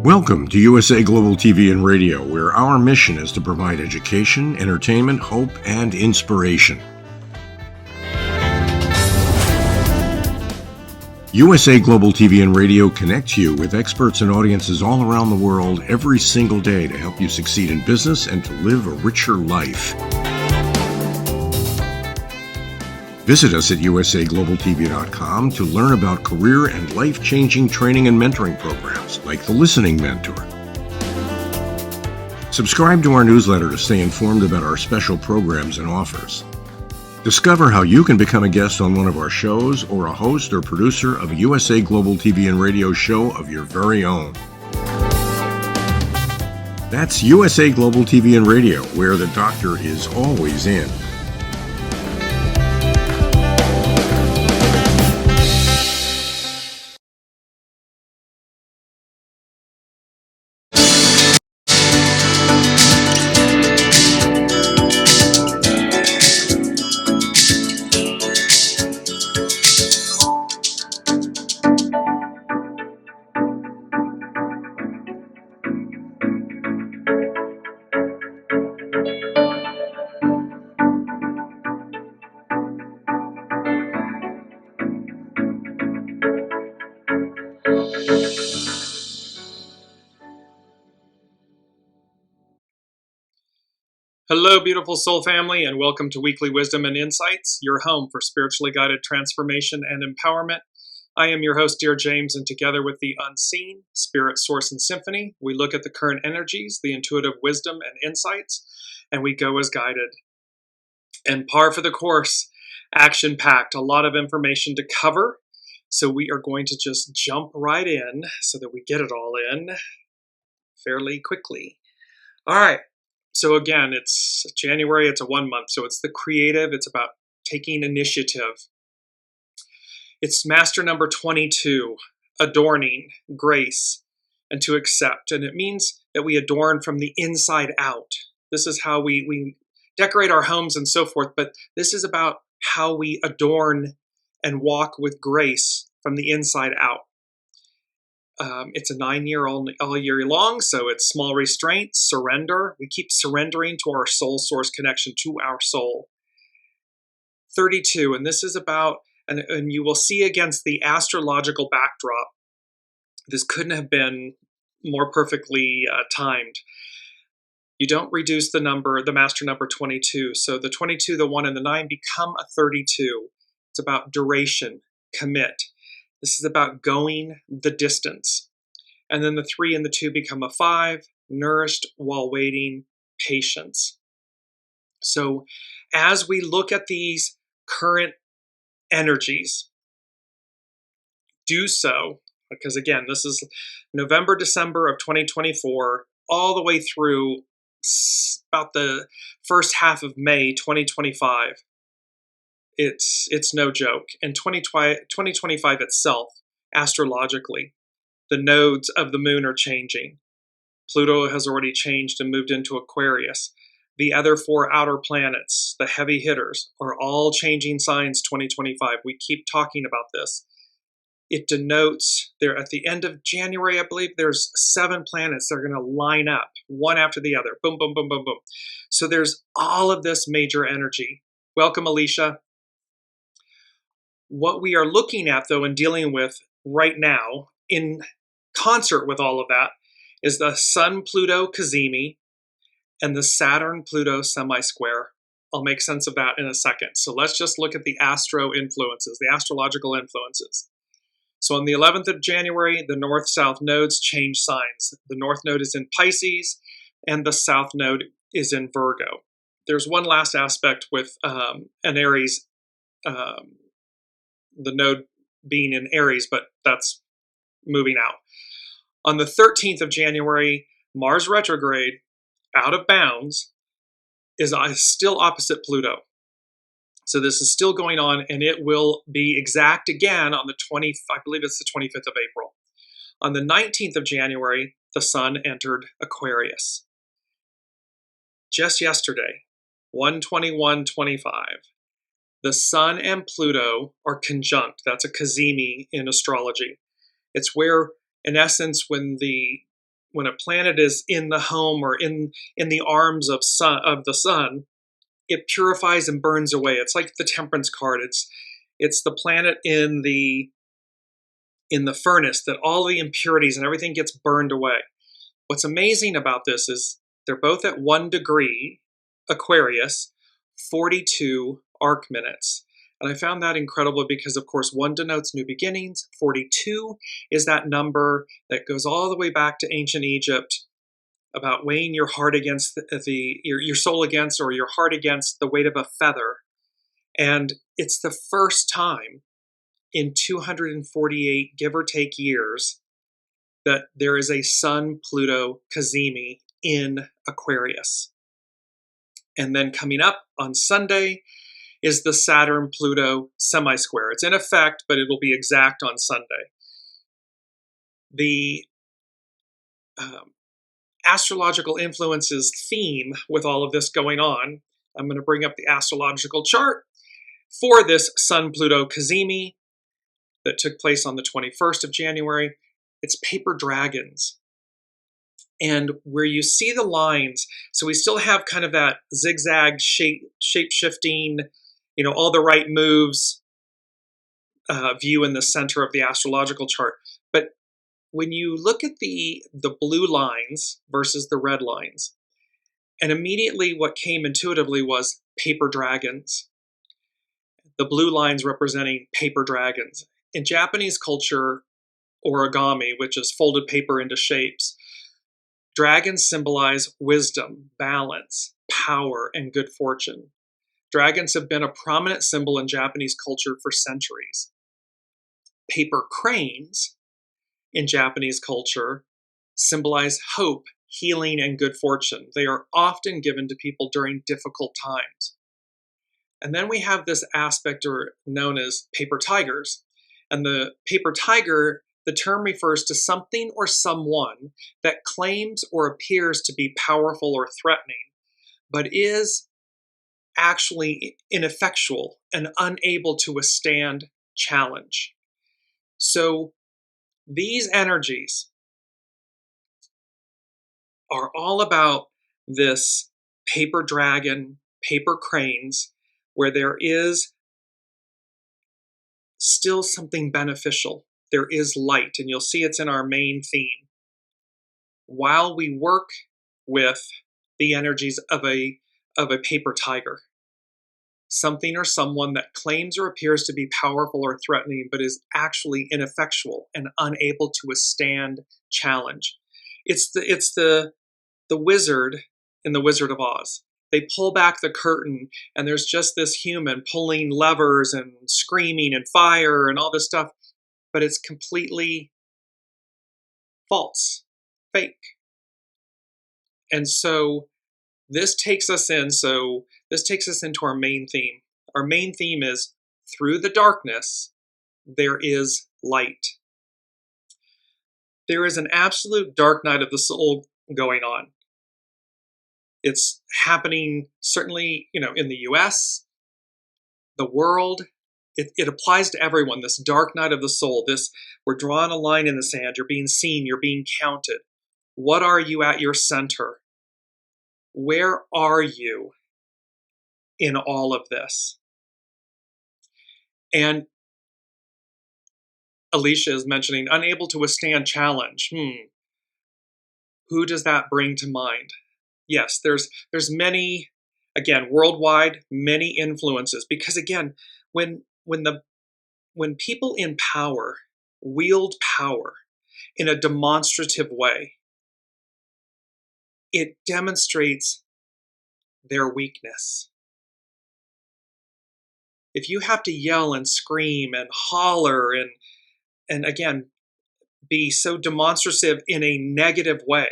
Welcome to USA Global TV and Radio, where our mission is to provide education, entertainment, hope, and inspiration. USA Global TV and Radio connects you with experts and audiences all around the world every single day to help you succeed in business and to live a richer life. Visit us at usaglobaltv.com to learn about career and life-changing training and mentoring programs like the Listening Mentor. Subscribe to our newsletter to stay informed about our special programs and offers. Discover how you can become a guest on one of our shows or a host or producer of a USA Global TV and Radio show of your very own. That's USA Global TV and Radio, where the doctor is always in. Hello, beautiful soul family, and welcome to Weekly Wisdom and Insights, your home for spiritually guided transformation and empowerment. I am your host, Dearjames, and together with the unseen, spirit, source, and symphony, we look at the current energies, the intuitive wisdom and insights, and we go as guided. And par for the course, action-packed, a lot of information to cover, so we are going to just jump right in so that we get it all in fairly quickly. All right. So again, it's January, it's a 1 month, so it's the creative, it's about taking initiative. It's master number 22, adorning, grace, and to accept. And it means that we adorn from the inside out. This is how we decorate our homes and so forth, but this is about how we adorn and walk with grace from the inside out. It's a 9-year all year long, so it's small restraints, surrender. We keep surrendering to our soul source connection, to our soul. 32, and this is about, and you will see against the astrological backdrop, this couldn't have been more perfectly timed. You don't reduce the number, the master number 22. So the 22, the 1, and the 9 become a 32. It's about duration, commit. This is about going the distance. And then the 3 and the 2 become a 5, nourished while waiting, patience. So as we look at these current energies, do so, because again, this is November, December of 2024, all the way through about the first half of May 2025. It's no joke. And 2025 itself, astrologically, the nodes of the moon are changing. Pluto has already changed and moved into Aquarius. The other 4 outer planets, the heavy hitters, are all changing signs 2025. We keep talking about this. It denotes, there at the end of January, I believe, there's 7 planets that are going to line up, one after the other. Boom, boom, boom, boom, boom. So there's all of this major energy. Welcome, Alicia. What we are looking at, though, and dealing with right now, in concert with all of that, is the SUN-PLUTO CAZIMI and the SATURN-PLUTO SEMISQUARE. I'll make sense of that in a second. So let's just look at the astro influences, the astrological influences. So on the 11th of January, the north-south nodes change signs. The north node is in Pisces, and the south node is in Virgo. There's one last aspect with an Aries, the node being in Aries, but that's moving out. On the 13th of January, Mars retrograde, out of bounds, is still opposite Pluto. So this is still going on, and it will be exact again on the 20th, I believe it's the 25th of April. On the 19th of January, the sun entered Aquarius. Just yesterday, 1/21/25. The Sun and Pluto are conjunct. That's a CAZIMI in astrology. It's where, in essence, when the when a planet is in the home or in the arms of the sun, it purifies and burns away. It's like the temperance card. It's the planet in the furnace that all the impurities and everything gets burned away. What's amazing about this is they're both at 1 degree Aquarius, 42 arc minutes. And I found that incredible because, of course, 1 denotes new beginnings. 42 is that number that goes all the way back to ancient Egypt about weighing your heart against your soul against, or your heart against the weight of a feather. And it's the first time in 248, give or take, years that there is a Sun-PLUTO CAZIMI in Aquarius. And then coming up on Sunday is the Saturn-PLUTO SEMISQUARE. It's in effect, but it'll be exact on Sunday. The astrological influences theme with all of this going on, I'm going to bring up the astrological chart for this Sun-PLUTO CAZIMI that took place on the 21st of January. It's paper dragons. And where you see the lines, so we still have kind of that zigzag shape-shifting, all the right moves view in the center of the astrological chart. But when you look at the blue lines versus the red lines, and immediately what came intuitively was paper dragons. The blue lines representing paper dragons. In Japanese culture, origami, which is folded paper into shapes, dragons symbolize wisdom, balance, power, and good fortune. Dragons have been a prominent symbol in Japanese culture for centuries. Paper cranes in Japanese culture symbolize hope, healing, and good fortune. They are often given to people during difficult times. And then we have this aspect known as paper tigers. And the paper tiger, the term refers to something or someone that claims or appears to be powerful or threatening, but is actually ineffectual and unable to withstand challenge. So these energies are all about this paper dragon, paper cranes, where there is still something beneficial. There is light, and you'll see it's in our main theme. While we work with the energies of a paper tiger, something or someone that claims or appears to be powerful or threatening, but is actually ineffectual and unable to withstand challenge. It's the wizard in The Wizard of Oz. They pull back the curtain, and there's just this human pulling levers and screaming and fire and all this stuff, but it's completely false, fake. And so this takes us into our main theme. Our main theme is, through the darkness, there is light. There is an absolute dark night of the soul going on. It's happening certainly, in the US, the world. It applies to everyone, this dark night of the soul. We're drawing a line in the sand. You're being seen. You're being counted. What are you at your center? Where are you in all of this? And Alicia is mentioning unable to withstand challenge. Who does that bring to mind? Yes, there's many, again, worldwide, many influences. Because again, when people in power wield power in a demonstrative way, it demonstrates their weakness. If you have to yell and scream and holler and again, be so demonstrative in a negative way,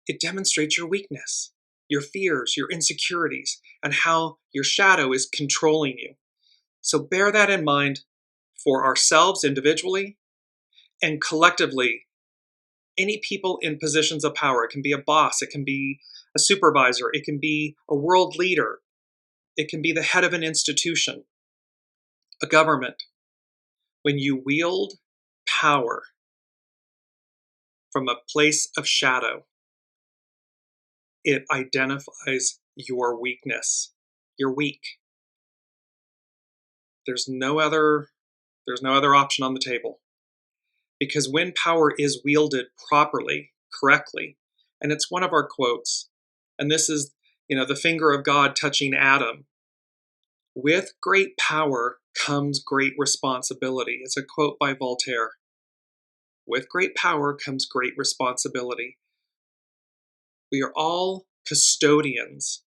it demonstrates your weakness, your fears, your insecurities, and how your shadow is controlling you. So bear that in mind for ourselves individually and collectively. Any people in positions of power, it can be a boss, it can be a supervisor, it can be a world leader, it can be the head of an institution, a government. When you wield power, from a place of shadow. It identifies your weakness. You're weak. There's no other option on the table. Because when power is wielded properly, correctly, and it's one of our quotes, and this is, the finger of God touching Adam. With great power comes great responsibility. It's a quote by Voltaire. With great power comes great responsibility. We are all custodians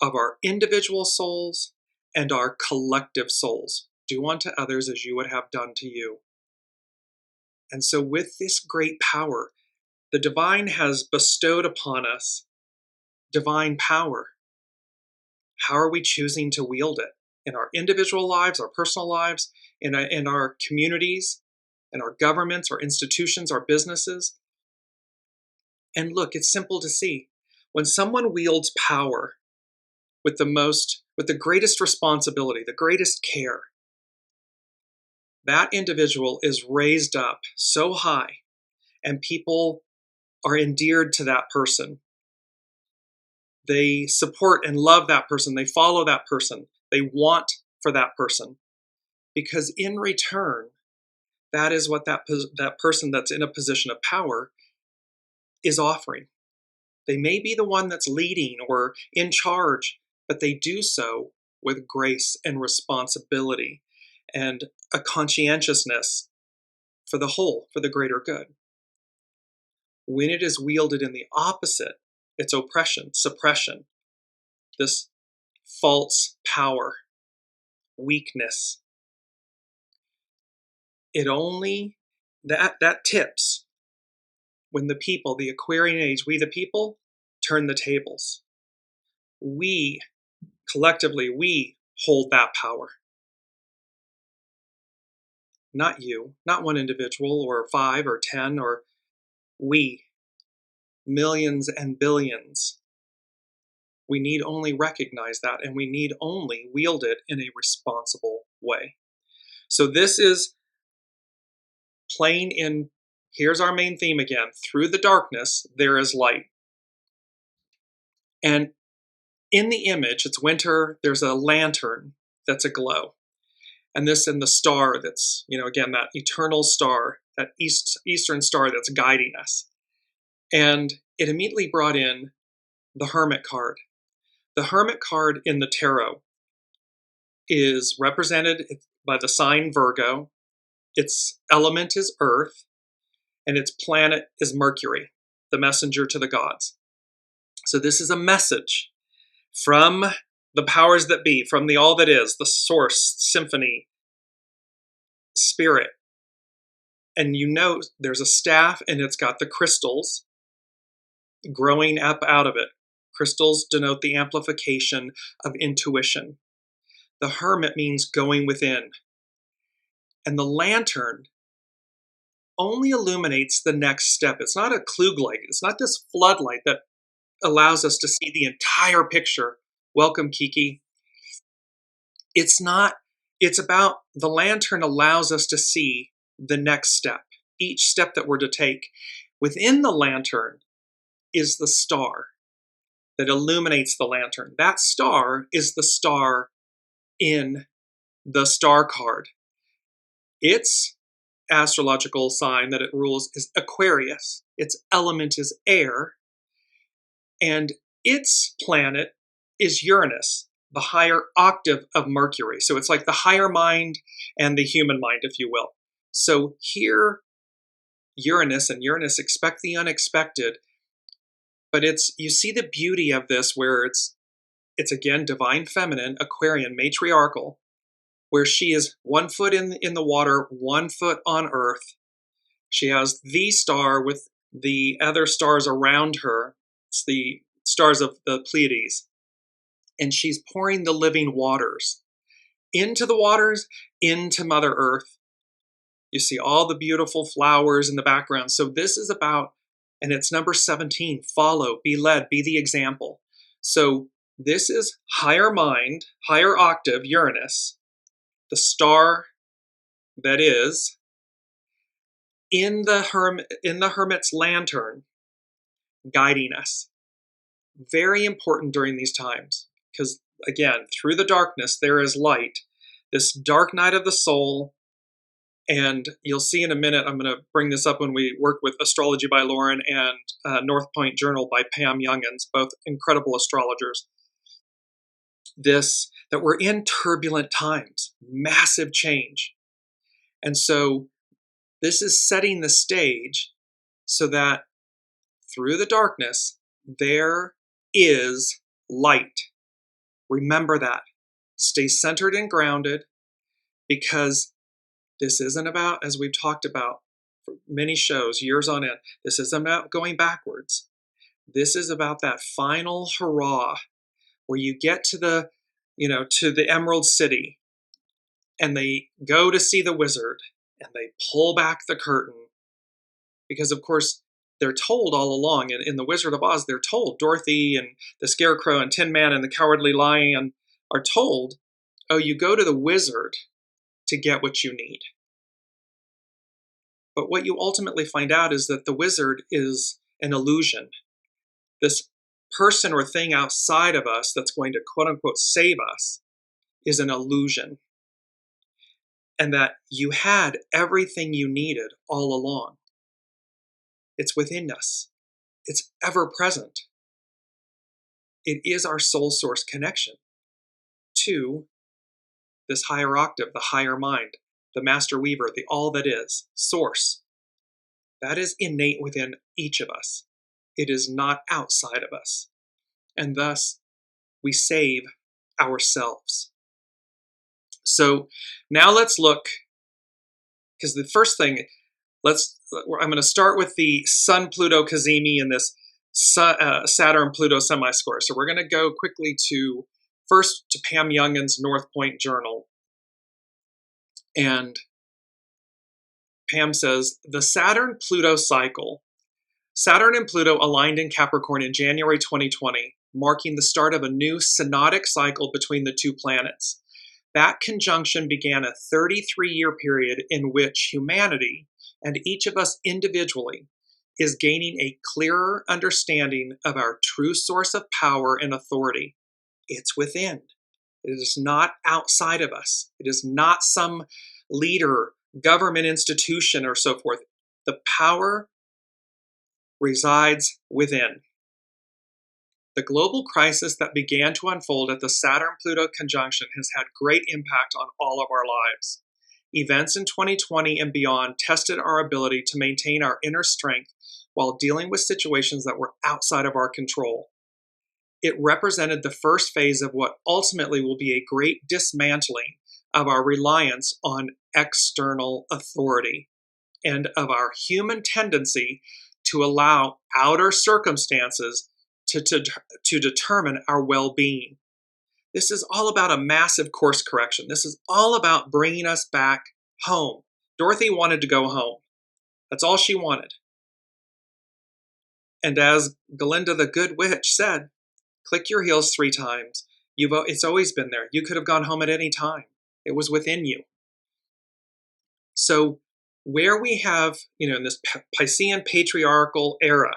of our individual souls and our collective souls. Do unto others as you would have done to you. And so with this great power, the divine has bestowed upon us divine power. How are we choosing to wield it? In our individual lives, our personal lives, in our communities, in our governments, our institutions, our businesses? And look, it's simple to see. When someone wields power with the greatest responsibility, the greatest care, that individual is raised up so high, and people are endeared to that person. They support and love that person. They follow that person. They want for that person. Because in return, that is what that person that's in a position of power is offering. They may be the one that's leading or in charge, but they do so with grace and responsibility and a conscientiousness for the whole, for the greater good. When it is wielded in the opposite, it's oppression, suppression, this false power, weakness. It only, that tips when the people, the Aquarian age, we the people, turn the tables. We, collectively, we hold that power. Not you, not one individual or 5 or 10, or we, millions and billions. We need only recognize that, and we need only wield it in a responsible way. So this is playing in, here's our main theme again, through the darkness, there is light. And in the image, it's winter, there's a lantern that's aglow. And this in the star that's, again, that eternal star, that eastern star that's guiding us. And it immediately brought in the Hermit card. The Hermit card in the tarot is represented by the sign Virgo. Its element is Earth, and its planet is Mercury, the messenger to the gods. So this is a message from the powers that be, from the all that is, the source, symphony, spirit. And there's a staff, and it's got the crystals growing up out of it. Crystals denote the amplification of intuition. The hermit means going within. And the lantern only illuminates the next step. It's not a Klug light. It's not this floodlight that allows us to see the entire picture. Welcome, Kiki. It's not. It's about the lantern allows us to see the next step, each step that we're to take. Within the lantern is the star that illuminates the lantern. That star is the star in the star card. Its astrological sign that it rules is Aquarius. Its element is air, and its planet is Uranus, the higher octave of Mercury. So it's like the higher mind and the human mind, if you will. So here, Uranus expect the unexpected, but you see the beauty of this where it's again divine feminine, Aquarian, matriarchal, where she is 1 foot in the water, 1 foot on earth. She has the star with the other stars around her. It's the stars of the Pleiades. And she's pouring the living waters into the waters, into Mother Earth. You see all the beautiful flowers in the background. So this is about, and it's number 17, follow, be led, be the example. So this is higher mind, higher octave, Uranus, the star that is, in the hermit's lantern, guiding us. Very important during these times, because again, through the darkness there is light. This dark night of the soul, and you'll see in a minute, I'm going to bring this up when we work with Astrology by Lauren and North Point Journal by Pam Youngins, both incredible astrologers. That we're in turbulent times, massive change. And so this is setting the stage so that through the darkness, there is light. Remember that. Stay centered and grounded, because this isn't about, as we've talked about for many shows, years on end, this isn't about going backwards. This is about that final hurrah where you get to the, to the Emerald City, and they go to see the wizard, and they pull back the curtain. Because, of course, they're told all along, in The Wizard of Oz, they're told, Dorothy and the Scarecrow and Tin Man and the Cowardly Lion are told, oh, you go to the wizard to get what you need. But what you ultimately find out is that the wizard is an illusion. This person or thing outside of us that's going to quote-unquote save us is an illusion. And that you had everything you needed all along. It's within us. It's ever present. It is our soul source connection to this higher octave, the higher mind, the master weaver, the all that is, source. That is innate within each of us. It is not outside of us. And thus, we save ourselves. So now let's look, because the first thing, I'm going to start with the Sun-PLUTO CAZIMI and this Saturn-PLUTO semisquare. So we're going to go quickly first to Pam Youngins' North Point Journal. And Pam says, the Saturn-PLUTO cycle. Saturn and Pluto aligned in Capricorn in January 2020, marking the start of a new synodic cycle between the two planets. That conjunction began a 33-year period in which humanity, and each of us individually, is gaining a clearer understanding of our true source of power and authority. It's within. It is not outside of us. It is not some leader, government institution, or so forth. The power resides within. The global crisis that began to unfold at the Saturn-Pluto conjunction has had great impact on all of our lives. Events in 2020 and beyond tested our ability to maintain our inner strength while dealing with situations that were outside of our control. It represented the first phase of what ultimately will be a great dismantling of our reliance on external authority and of our human tendency to allow outer circumstances to determine our well-being. This is all about a massive course correction. This is all about bringing us back home. Dorothy wanted to go home. That's all she wanted. And as Galinda the Good Witch said, click your heels 3 times. It's always been there. You could have gone home at any time. It was within you. So where we have, in this Piscean patriarchal era,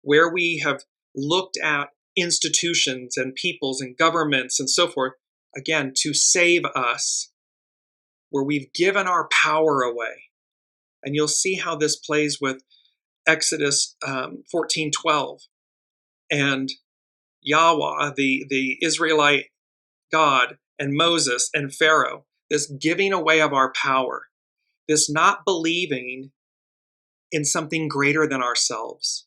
where we have looked at institutions and peoples and governments and so forth, again, to save us, where we've given our power away. And you'll see how this plays with Exodus 14:12 and Yahweh, the Israelite God, and Moses and Pharaoh, this giving away of our power, this not believing in something greater than ourselves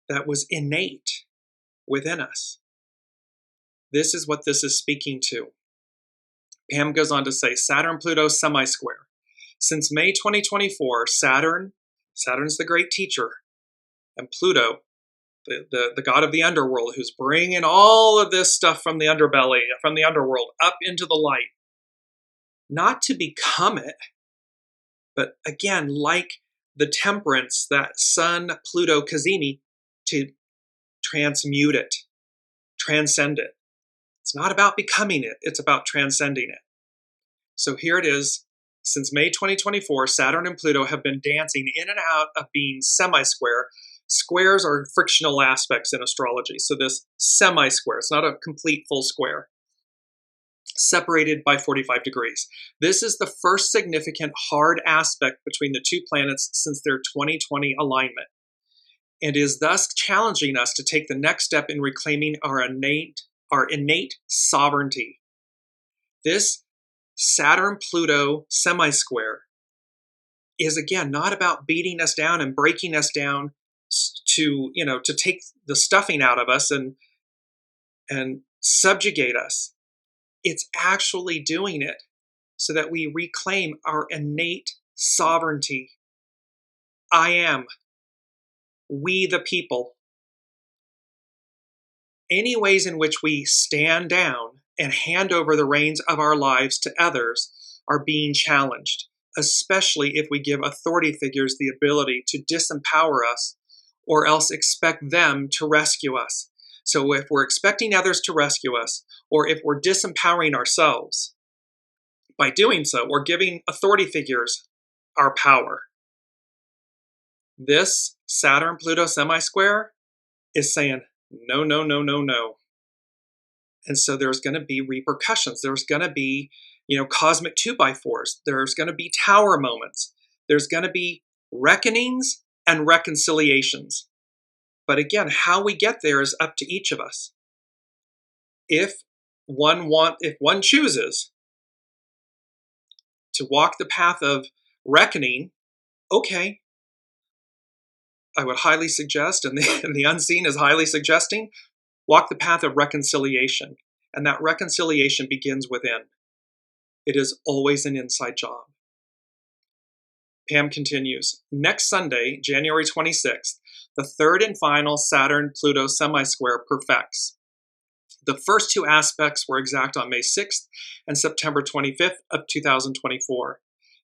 that was innate within us. This is what this is speaking to. Pam goes on to say, Saturn-Pluto semisquare. Since May 2024, Saturn's the great teacher, and Pluto, the god of the underworld, who's bringing all of this stuff from the underbelly, from the underworld, up into the light. Not to become it, but again, like the temperance, that Sun-PLUTO CAZIMI, to transmute it, transcend it. It's not about becoming it, it's about transcending it. So here it is, Since May 2024, Saturn and Pluto have been dancing in and out of being semi-square. Squares are frictional aspects in astrology. So this semi-square, it's not a complete full square, separated by 45 degrees. This is the first significant hard aspect between the two planets since their 2020 alignment, and is thus challenging us to take the next step in reclaiming our innate sovereignty. This Saturn-Pluto semi-square is, again, not about beating us down and breaking us down to take the stuffing out of us and subjugate us. It's actually doing it so that we reclaim our innate sovereignty. I am. We the people. Any ways in which we stand down and hand over the reins of our lives to others are being challenged, especially if we give authority figures the ability to disempower us or else expect them to rescue us. So if we're expecting others to rescue us, or if we're disempowering ourselves, by doing so, we're giving authority figures our power. This Saturn-Pluto semi-square is saying, no, no, no, no, no. And so there's going to be repercussions. There's going to be, cosmic 2x4s. There's going to be tower moments. There's going to be reckonings and reconciliations. But again, how we get there is up to each of us. If one chooses to walk the path of reckoning, okay, I would highly suggest, and the unseen is highly suggesting, walk the path of reconciliation. And that reconciliation begins within. It is always an inside job. Pam continues, next Sunday, January 26th, the third and final Saturn-Pluto semi-square perfects. The first two aspects were exact on May 6th and September 25th of 2024.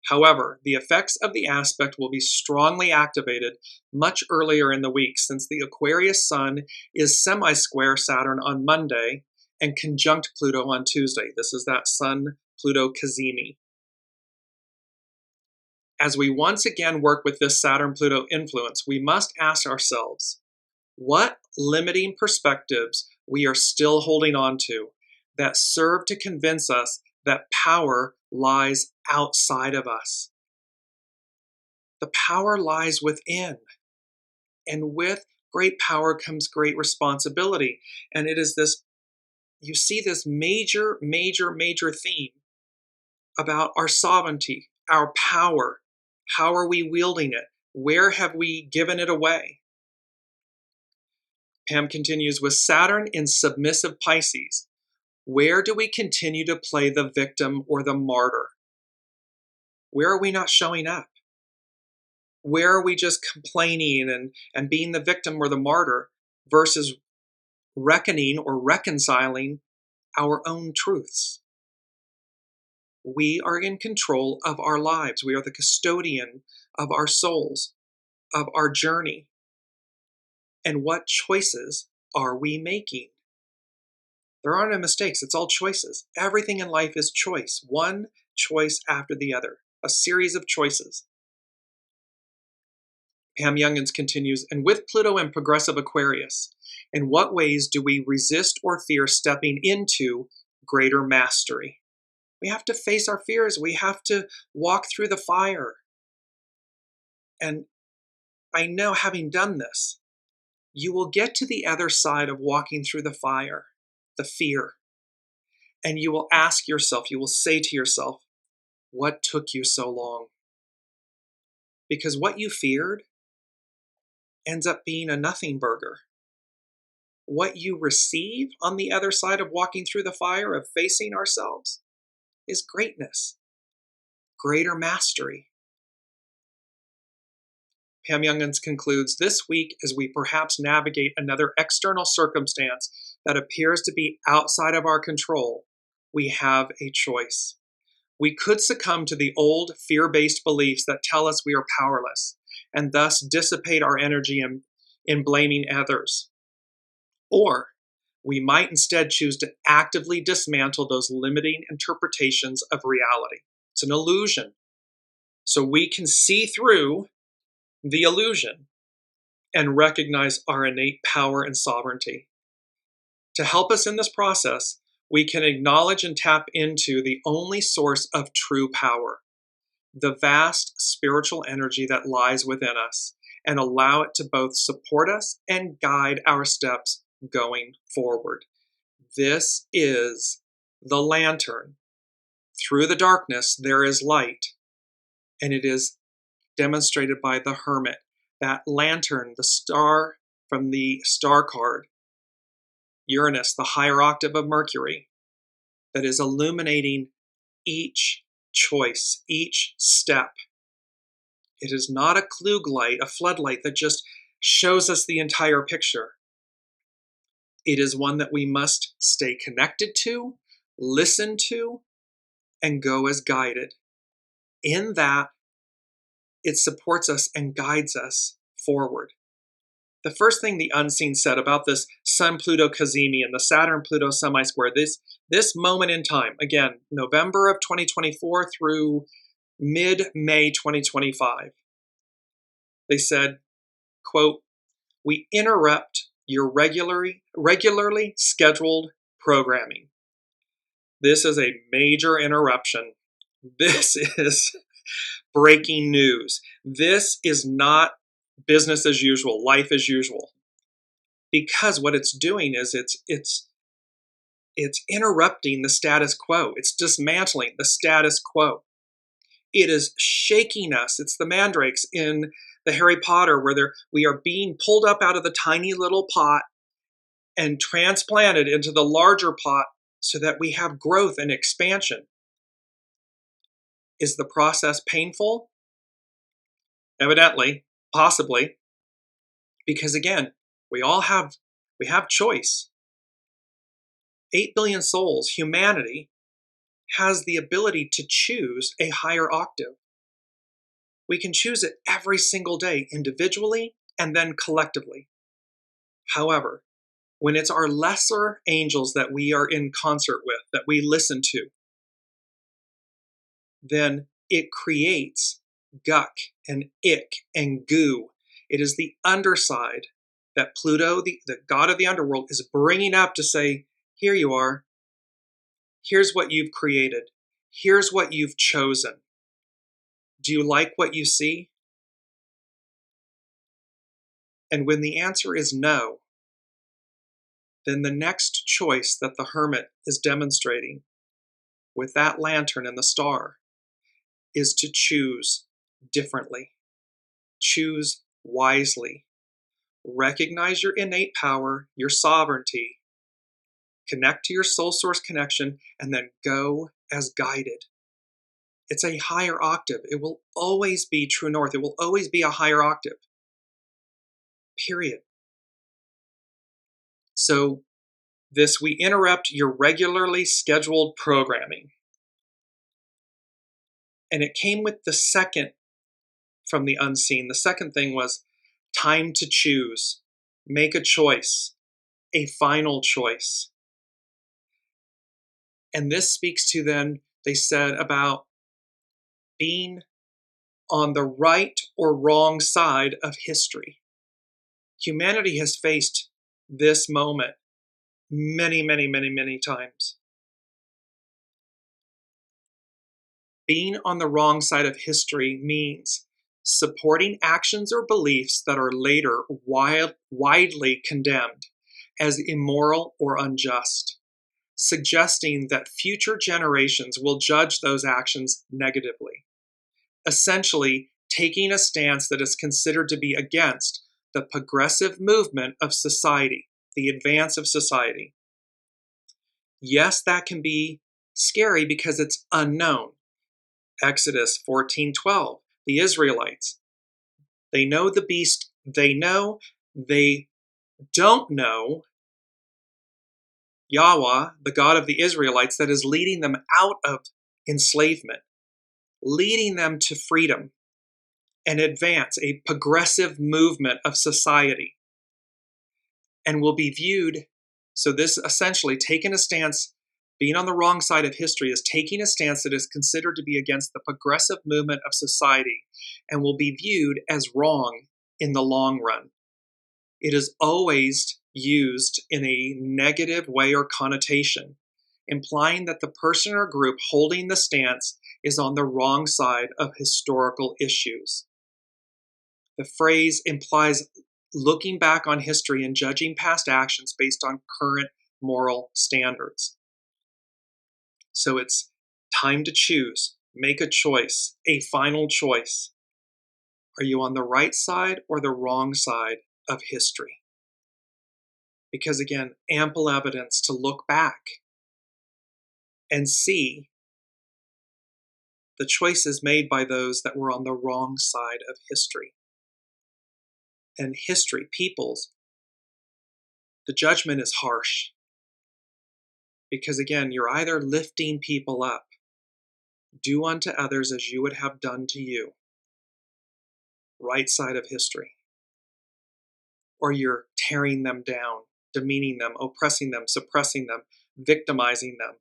However, the effects of the aspect will be strongly activated much earlier in the week, since the Aquarius Sun is semi-square Saturn on Monday and conjunct Pluto on Tuesday. This is that Sun-Pluto CAZIMI. As we once again work with this Saturn-Pluto influence, we must ask ourselves, what limiting perspectives we are still holding on to that serve to convince us that power lies outside of us. The power lies within. And with great power comes great responsibility. And it is this, you see this major, major, major theme about our sovereignty, our power. How are we wielding it? Where have we given it away? Pam continues, with Saturn in submissive Pisces, where do we continue to play the victim or the martyr? Where are we not showing up? Where are we just complaining and being the victim or the martyr versus reckoning or reconciling our own truths? We are in control of our lives. We are the custodian of our souls, of our journey. And what choices are we making? There are no mistakes. It's all choices. Everything in life is choice. One choice after the other. A series of choices. Pam Youngins continues, and with Pluto in progressive Aquarius, in what ways do we resist or fear stepping into greater mastery? We have to face our fears. We have to walk through the fire. And I know, having done this, you will get to the other side of walking through the fire, the fear. And you will ask yourself, you will say to yourself, what took you so long? Because what you feared ends up being a nothing burger. What you receive on the other side of walking through the fire, of facing ourselves, is greatness, greater mastery. Pam Youngins concludes, this week, as we perhaps navigate another external circumstance that appears to be outside of our control, we have a choice. We could succumb to the old fear-based beliefs that tell us we are powerless, and thus dissipate our energy in blaming others. Or we might instead choose to actively dismantle those limiting interpretations of reality. It's an illusion. So we can see through the illusion and recognize our innate power and sovereignty. To help us in this process, we can acknowledge and tap into the only source of true power, the vast spiritual energy that lies within us, and allow it to both support us and guide our steps going forward. This is the lantern. Through the darkness, there is light, and it is demonstrated by the hermit. That lantern, the star from the star card, Uranus, the higher octave of Mercury, that is illuminating each choice, each step. It is not a Klug light, a floodlight that just shows us the entire picture. It is one that we must stay connected to, listen to, and go as guided. In that, it supports us and guides us forward. The first thing the unseen said about this Sun-PLUTO CAZIMI and the Saturn-PLUTO semisquare, this moment in time, again, November of 2024 through mid-May 2025, they said, quote, "We interrupt your regularly scheduled programming." This is a major interruption. This is breaking news. This is not business as usual, life as usual. Because what it's doing is it's interrupting the status quo. It's dismantling the status quo. It is shaking us. It's the mandrakes in the Harry Potter where we are being pulled up out of the tiny little pot and transplanted into the larger pot so that we have growth and expansion. Is the process painful? Evidently, possibly, because again, we have choice. 8 billion souls, humanity, has the ability to choose a higher octave. We can choose it every single day, individually and then collectively. However, when it's our lesser angels that we are in concert with, that we listen to, then it creates guck and ick and goo. It is the underside that Pluto, the god of the underworld, is bringing up to say, here you are. Here's what you've created. Here's what you've chosen. Do you like what you see? And when the answer is no, then the next choice that the hermit is demonstrating with that lantern and the star is to choose differently. Choose wisely. Recognize your innate power, your sovereignty. Connect to your soul source connection, and then go as guided. It's a higher octave. It will always be true north. It will always be a higher octave. Period. So we interrupt your regularly scheduled programming. And it came with the second from the unseen. The second thing was time to choose. Make a choice. A final choice. And this speaks to then, they said, about being on the right or wrong side of history. Humanity has faced this moment many, many, many, many times. Being on the wrong side of history means supporting actions or beliefs that are later widely condemned as immoral or unjust, suggesting that future generations will judge those actions negatively, essentially taking a stance that is considered to be against the progressive movement of society, the advance of society. Yes, that can be scary because it's unknown. Exodus 14:12, the Israelites. They know the beast, they don't know Yahweh, the God of the Israelites, that is leading them out of enslavement, leading them to freedom and advance, a progressive movement of society, and will be viewed, so this essentially taking a stance Being on the wrong side of history is taking a stance that is considered to be against the progressive movement of society and will be viewed as wrong in the long run. It is always used in a negative way or connotation, implying that the person or group holding the stance is on the wrong side of historical issues. The phrase implies looking back on history and judging past actions based on current moral standards. So it's time to choose, make a choice, a final choice. Are you on the right side or the wrong side of history? Because again, ample evidence to look back and see the choices made by those that were on the wrong side of history. And history, peoples, the judgment is harsh. Because again, you're either lifting people up, do unto others as you would have done to you, right side of history, or you're tearing them down, demeaning them, oppressing them, suppressing them, victimizing them,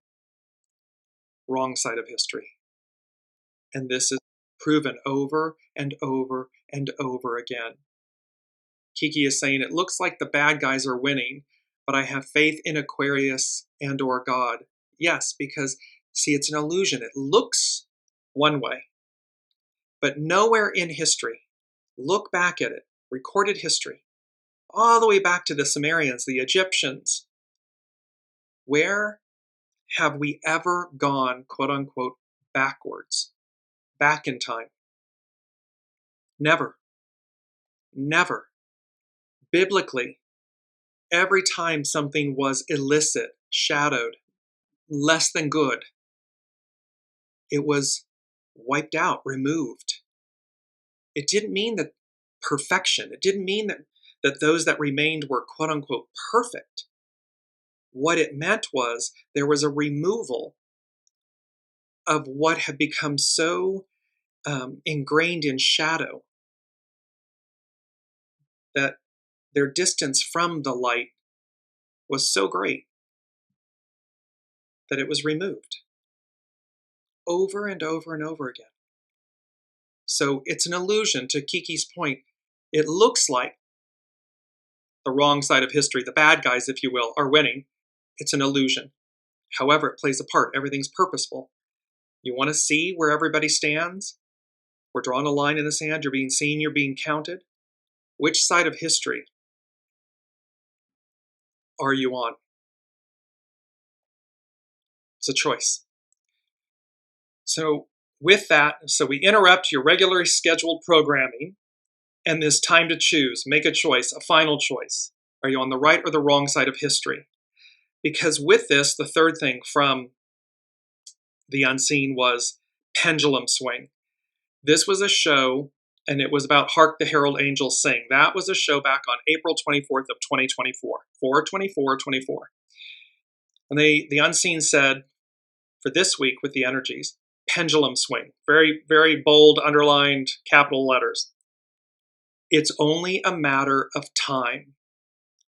wrong side of history. And this is proven over and over and over again. Kiki is saying, it looks like the bad guys are winning, but I have faith in Aquarius and or God. Yes, because see, it's an illusion. It looks one way, but nowhere in history, look back at it, recorded history, all the way back to the Sumerians, the Egyptians. Where have we ever gone, quote unquote, backwards, back in time? Never. Never. Biblically, every time something was illicit, shadowed, less than good, it was wiped out, removed. It didn't mean that perfection. It didn't mean that those that remained were quote unquote perfect. What it meant was there was a removal of what had become so ingrained in shadow that their distance from the light was so great that it was removed over and over and over again. So it's an illusion, to Kiki's point. It looks like the wrong side of history, the bad guys, if you will, are winning. It's an illusion. However, it plays a part. Everything's purposeful. You want to see where everybody stands? We're drawing a line in the sand. You're being seen. You're being counted. Which side of history are you on? It's a choice. So with that, we interrupt your regularly scheduled programming and this time to choose, make a choice, a final choice. Are you on the right or the wrong side of history? Because with this, the third thing from the unseen was pendulum swing. This was a show, and it was about Hark the Herald Angels Sing. That was a show back on April 24th of 2024, 4/24/24. And the unseen said, for this week with the energies, pendulum swing. Very, very bold, underlined, capital letters. It's only a matter of time.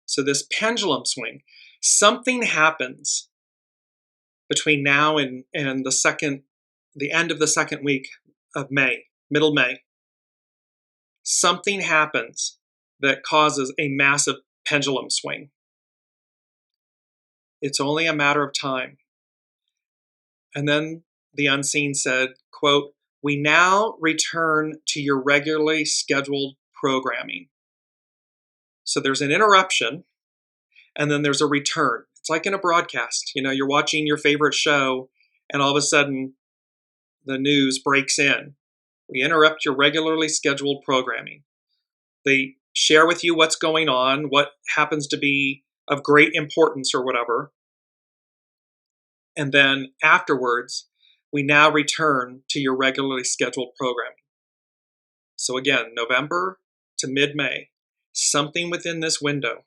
So this pendulum swing, something happens between now and the end of the second week of May, middle May. Something happens that causes a massive pendulum swing. It's only a matter of time. And then the unseen said, quote, we now return to your regularly scheduled programming. So there's an interruption, and then there's a return. It's like in a broadcast. You know, you're watching your favorite show, and all of a sudden, the news breaks in. We interrupt your regularly scheduled programming. They share with you what's going on, what happens to be of great importance or whatever. And then afterwards, we now return to your regularly scheduled programming. So again, November to mid-May, something within this window.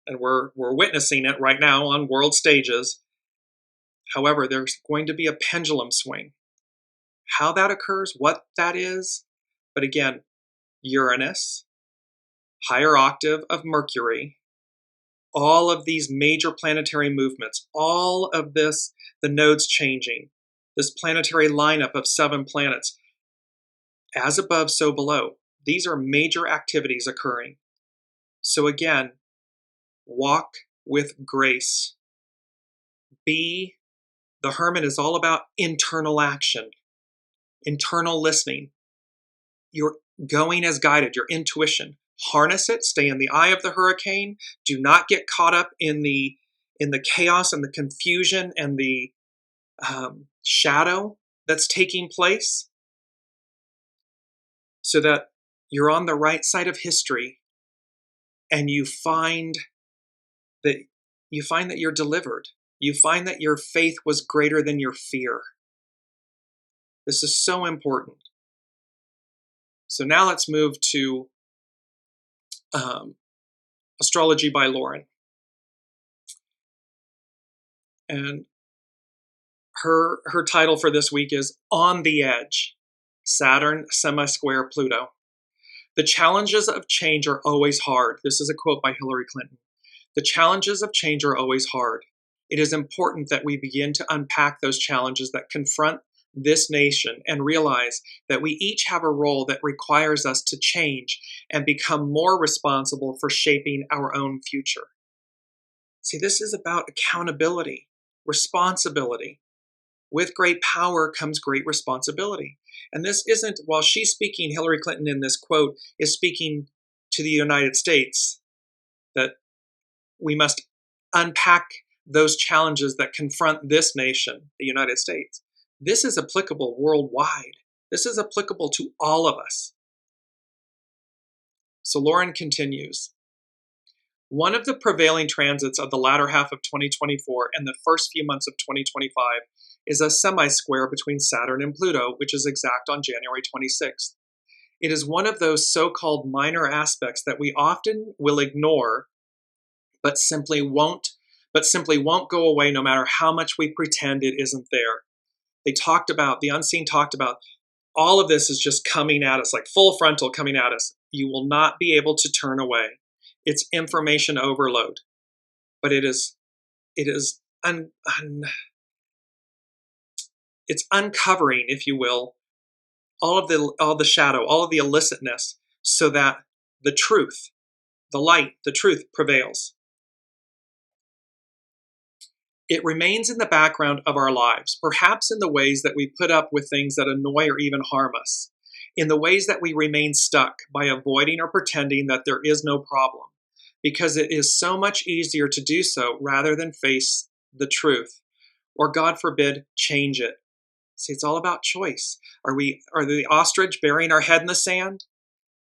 And we're witnessing it right now on world stages. However, there's going to be a pendulum swing. How that occurs, what that is, but again, Uranus, higher octave of Mercury, all of these major planetary movements, all of this, the nodes changing, this planetary lineup of 7 planets, as above, so below. These are major activities occurring. So again, walk with grace. The hermit is all about internal action, internal listening. You're going as guided, your intuition. Harness it, stay in the eye of the hurricane. Do not get caught up in the chaos and the confusion and the shadow that's taking place, so that you're on the right side of history and you find that you're delivered. You find that your faith was greater than your fear. This is so important. So now let's move to Astrology by Lauren. And her title for this week is On the Edge, Saturn Semisquare Pluto. The challenges of change are always hard. This is a quote by Hillary Clinton. The challenges of change are always hard. It is important that we begin to unpack those challenges that confront this nation and realize that we each have a role that requires us to change and become more responsible for shaping our own future. See, this is about accountability, responsibility. With great power comes great responsibility. And this isn't, while she's speaking, Hillary Clinton in this quote is speaking to the United States, that we must unpack those challenges that confront this nation, the United States. This is applicable worldwide. This is applicable to all of us. So Lauren continues. One of the prevailing transits of the latter half of 2024 and the first few months of 2025 is a semi-square between Saturn and Pluto, which is exact on January 26th. It is one of those so-called minor aspects that we often will ignore, but simply won't go away no matter how much we pretend it isn't there. The unseen talked about, all of this is just coming at us, like full frontal coming at us. You will not be able to turn away. It's information overload, but it's uncovering, if you will, all the shadow, all of the illicitness, so that the truth, the light, the truth prevails. It remains in the background of our lives, perhaps in the ways that we put up with things that annoy or even harm us, in the ways that we remain stuck by avoiding or pretending that there is no problem, because it is so much easier to do so rather than face the truth, or God forbid, change it. See, it's all about choice. Are the ostrich burying our head in the sand?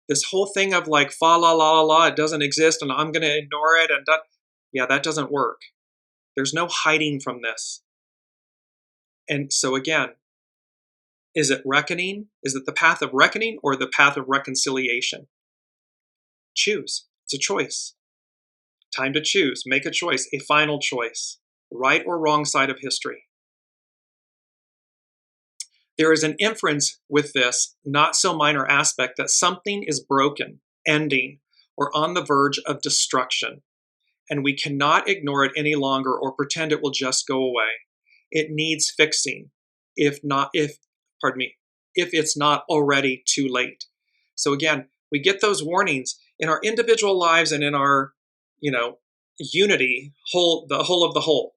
This whole thing of like, fa la la la la, it doesn't exist and I'm going to ignore it, and that doesn't work. There's no hiding from this. And so again, is it reckoning? Is it the path of reckoning or the path of reconciliation? Choose. It's a choice. Time to choose. Make a choice, a final choice. Right or wrong side of history. There is an inference with this not so minor aspect that something is broken, ending, or on the verge of destruction. And we cannot ignore it any longer or pretend it will just go away. It needs fixing, if it's not already too late. So again, we get those warnings in our individual lives and in our, unity, the whole of the whole.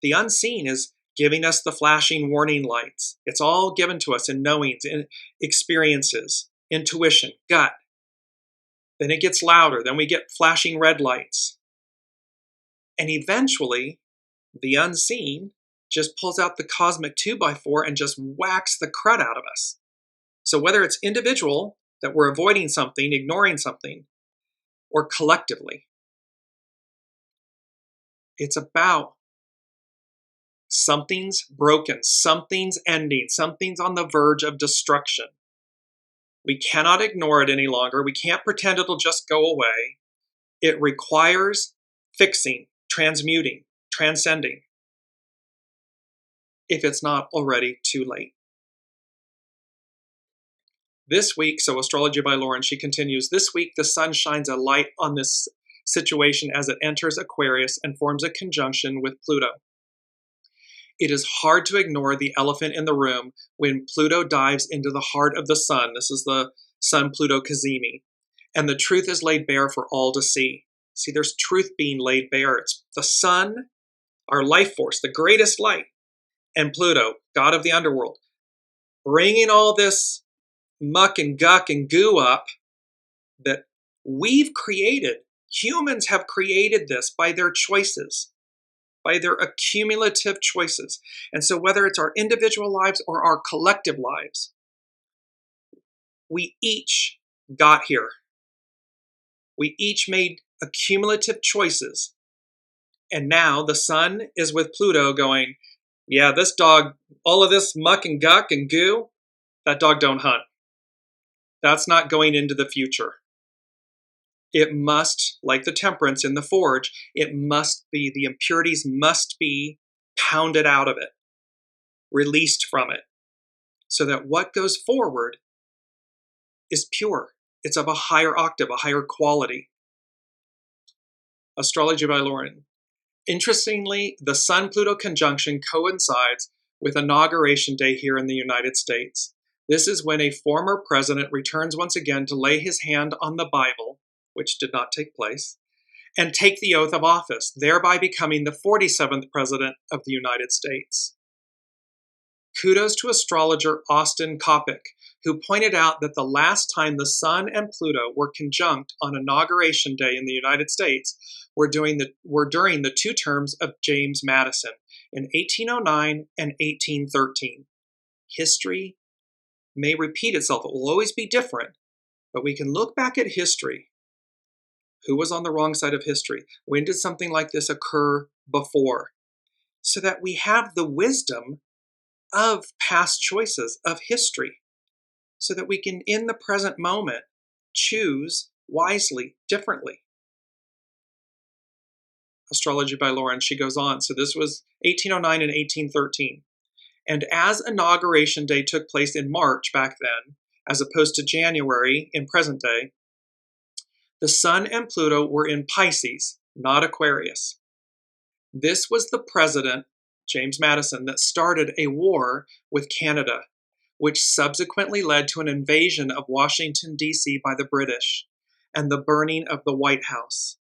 The unseen is giving us the flashing warning lights. It's all given to us in knowings, in experiences, intuition, gut. Then it gets louder. Then we get flashing red lights. And eventually, the unseen just pulls out the cosmic 2x4 and just whacks the crud out of us. So whether it's individual, that we're avoiding something, ignoring something, or collectively, it's about something's broken, something's ending, something's on the verge of destruction. We cannot ignore it any longer. We can't pretend it'll just go away. It requires fixing, transmuting, transcending, if it's not already too late. This week, so Astrology by Lauren, she continues, this week the sun shines a light on this situation as it enters Aquarius and forms a conjunction with Pluto. It is hard to ignore the elephant in the room when Pluto dives into the heart of the Sun. This is the SUN-PLUTO CAZIMI. And the truth is laid bare for all to see. See, there's truth being laid bare. It's the Sun, our life force, the greatest light, and Pluto, god of the underworld, bringing all this muck and guck and goo up that we've created. Humans have created this by their choices, by their accumulative choices. And so whether it's our individual lives or our collective lives, we each got here. We each made accumulative choices. And now the Sun is with Pluto going, yeah, this dog, all of this muck and guck and goo, that dog don't hunt. That's not going into the future. It must, like the temperance in the forge, it must be, the impurities must be pounded out of it, released from it, so that what goes forward is pure. It's of a higher octave, a higher quality. Astrology by Lauren. Interestingly, the Sun-Pluto conjunction coincides with Inauguration Day here in the United States. This is when a former president returns once again to lay his hand on the Bible, which did not take place, and take the oath of office, thereby becoming the 47th president of the United States. Kudos to astrologer Austin Coppock, who pointed out that the last time the Sun and Pluto were conjunct on Inauguration Day in the United States were during the two terms of James Madison in 1809 and 1813. History may repeat itself. It will always be different, but we can look back at history. Who was on the wrong side of history? When did something like this occur before? So that we have the wisdom of past choices, of history, so that we can, in the present moment, choose wisely, differently. Astrology by Lauren, she goes on. So this was 1809 and 1813. And as Inauguration Day took place in March back then, as opposed to January in present day, the Sun and Pluto were in Pisces, not Aquarius. This was the president, James Madison, that started a war with Canada, which subsequently led to an invasion of Washington, D.C. by the British and the burning of the White House.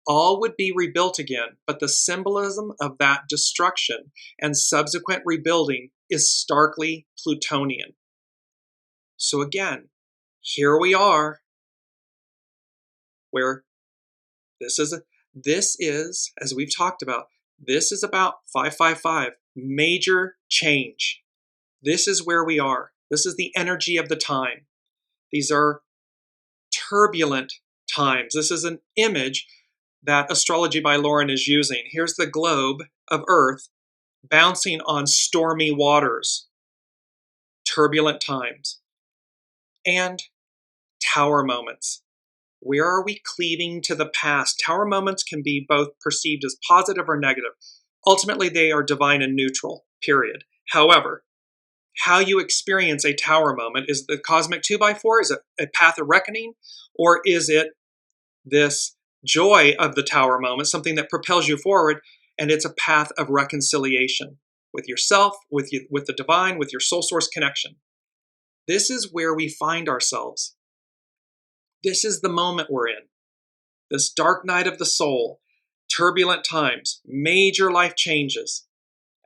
All would be rebuilt again, but the symbolism of that destruction and subsequent rebuilding is starkly Plutonian. So again, here we are, where this is, as we've talked about, this is about 555, major change. This is where we are. This is the energy of the time. These are turbulent times. This is an image that Astrology by Lauren is using. Here's the globe of Earth bouncing on stormy waters, turbulent times, and tower moments. Where are we cleaving to the past? Tower moments can be both perceived as positive or negative. Ultimately, they are divine and neutral, period. However, how you experience a tower moment, is the cosmic 2x4, is it a path of reckoning, or is it this joy of the tower moment, something that propels you forward, and it's a path of reconciliation with yourself, with the divine, with your soul source connection. This is where we find ourselves. This is the moment we're in. This dark night of the soul, turbulent times, major life changes,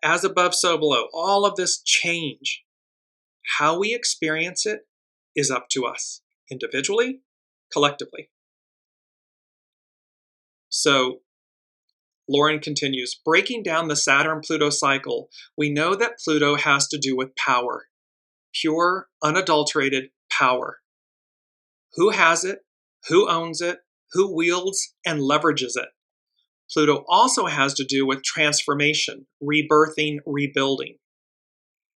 as above, so below, all of this change. How we experience it is up to us, individually, collectively. So, Lauren continues, breaking down the Saturn-Pluto cycle, we know that Pluto has to do with power, pure, unadulterated power. Who has it? Who owns it? Who wields and leverages it? Pluto also has to do with transformation, rebirthing, rebuilding.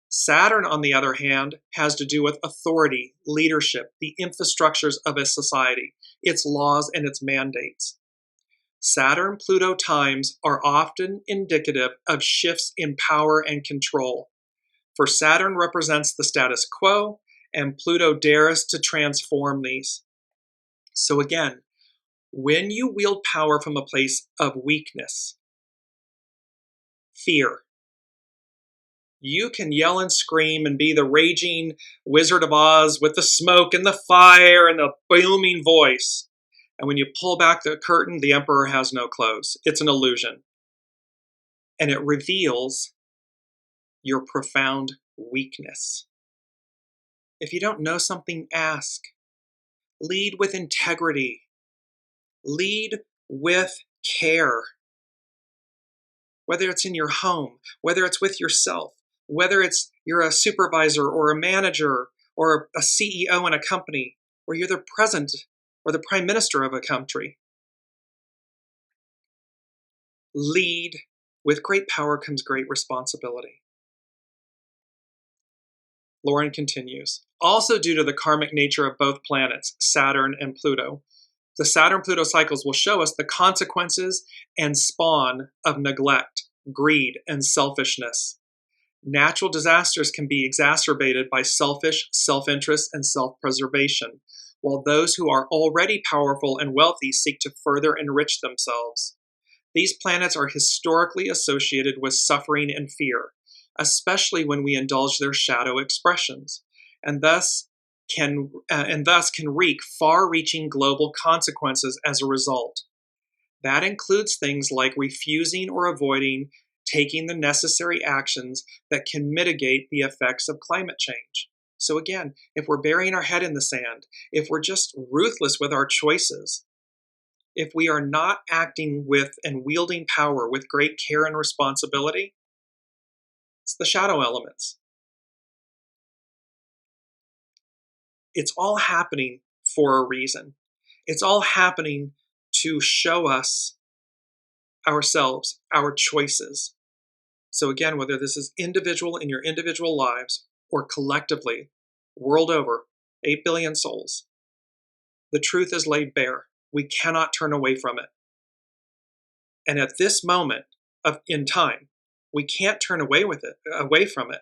Saturn, on the other hand, has to do with authority, leadership, the infrastructures of a society, its laws and its mandates. Saturn-Pluto times are often indicative of shifts in power and control. For Saturn represents the status quo, and Pluto dares to transform these. So again, When you wield power from a place of weakness, fear, you can yell and scream and be the raging Wizard of Oz with the smoke and the fire and the booming voice. And when you pull back the curtain, the emperor has no clothes. It's an illusion. And it reveals your profound weakness. If you don't know something, ask. Lead with integrity. Lead with care. Whether it's in your home, whether it's with yourself, whether it's you're a supervisor or a manager or a CEO in a company, or you're the president or the prime minister of a country. Lead. With great power comes great responsibility. Lauren continues. Also due to the karmic nature of both planets, Saturn and Pluto, the Saturn-Pluto cycles will show us the consequences and spawn of neglect, greed, and selfishness. Natural disasters can be exacerbated by selfish self-interest and self-preservation, while those who are already powerful and wealthy seek to further enrich themselves. These planets are historically associated with suffering and fear, especially when we indulge their shadow expressions, and thus can wreak far-reaching global consequences as a result. That includes things like refusing or avoiding taking the necessary actions that can mitigate the effects of climate change. So again, if we're burying our head in the sand, if we're just ruthless with our choices, if we are not acting with and wielding power with great care and responsibility, it's the shadow elements. It's all happening for a reason. It's all happening to show us ourselves, our choices. So again, whether this is individual in your individual lives or collectively, world over, 8 billion souls, the truth is laid bare. We cannot turn away from it. And at this moment in time, we can't turn away from it,